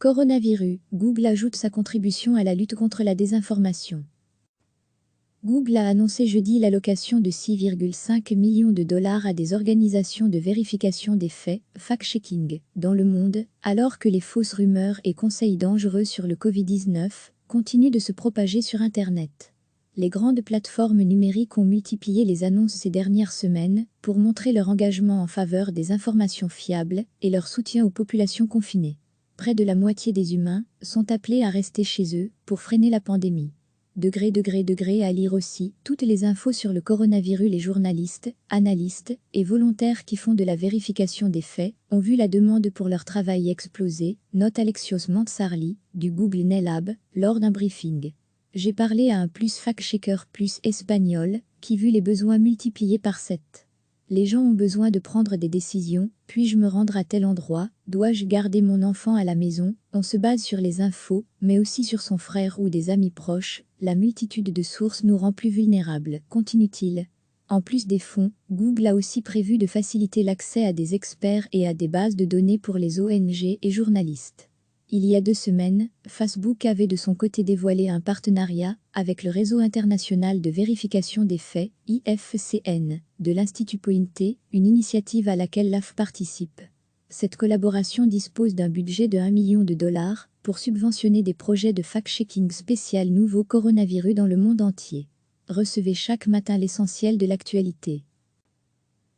Coronavirus, Google ajoute sa contribution à la lutte contre la désinformation. Google a annoncé jeudi l'allocation de 6,5 millions de dollars à des organisations de vérification des faits, fact-checking, dans le monde, alors que les fausses rumeurs et conseils dangereux sur le Covid-19 continuent de se propager sur Internet. Les grandes plateformes numériques ont multiplié les annonces ces dernières semaines pour montrer leur engagement en faveur des informations fiables et leur soutien aux populations confinées. Près de la moitié des humains sont appelés à rester chez eux pour freiner la pandémie. À lire aussi toutes les infos sur le coronavirus. Les journalistes, analystes et volontaires qui font de la vérification des faits ont vu la demande pour leur travail exploser, note Alexios Mantsarli, du Google NetLab, lors d'un briefing. J'ai parlé à un fact-checker espagnol qui vu les besoins multipliés par 7. Les gens ont besoin de prendre des décisions. Puis-je me rendre à tel endroit? Dois-je garder mon enfant à la maison? On se base sur les infos, mais aussi sur son frère ou des amis proches. La multitude de sources nous rend plus vulnérables, continue-t-il. En plus des fonds, Google a aussi prévu de faciliter l'accès à des experts et à des bases de données pour les ONG et journalistes. Il y a 2 semaines, Facebook avait de son côté dévoilé un partenariat avec le Réseau international de vérification des faits, IFCN, de l'Institut Poynter, une initiative à laquelle l'AF participe. Cette collaboration dispose d'un budget de 1 million de dollars pour subventionner des projets de fact-checking spécial nouveau coronavirus dans le monde entier. Recevez chaque matin l'essentiel de l'actualité.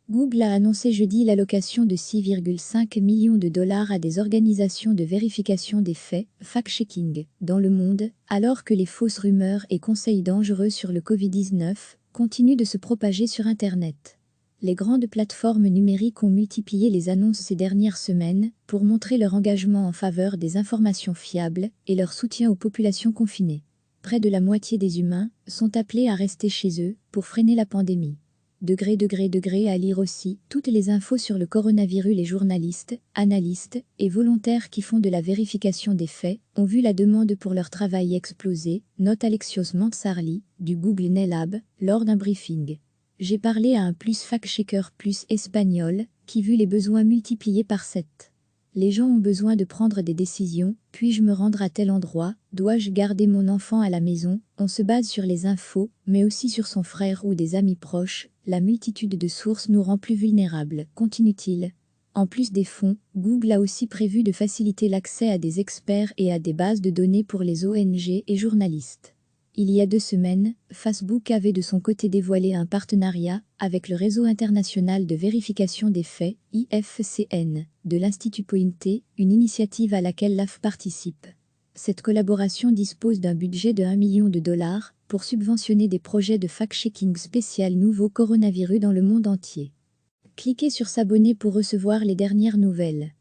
Google a annoncé jeudi l'allocation de 6,5 millions de dollars à des organisations de vérification des faits, fact-checking, dans le monde, alors que les fausses rumeurs et conseils dangereux sur le Covid-19 continuent de se propager sur Internet. Les grandes plateformes numériques ont multiplié les annonces ces dernières semaines pour montrer leur engagement en faveur des informations fiables et leur soutien aux populations confinées. Près de la moitié des humains sont appelés à rester chez eux pour freiner la pandémie. À lire aussi toutes les infos sur le coronavirus. Les journalistes, analystes et volontaires qui font de la vérification des faits ont vu la demande pour leur travail exploser, note Alexios Mantsarli, du Google NetLab, lors d'un briefing. J'ai parlé à un fact-checker espagnol qui vu les besoins multipliés par 7. Les gens ont besoin de prendre des décisions. Puis-je me rendre à tel endroit? Dois-je garder mon enfant à la maison? On se base sur les infos, mais aussi sur son frère ou des amis proches. La multitude de sources nous rend plus vulnérables, continue-t-il. En plus des fonds, Google a aussi prévu de faciliter l'accès à des experts et à des bases de données pour les ONG et journalistes. Il y a 2 semaines, Facebook avait de son côté dévoilé un partenariat avec le Réseau international de vérification des faits, IFCN, de l'Institut Poynter, une initiative à laquelle l'AF participe. Cette collaboration dispose d'un budget de 1 million de dollars pour subventionner des projets de fact-checking spécial nouveau coronavirus dans le monde entier. Cliquez sur s'abonner pour recevoir les dernières nouvelles.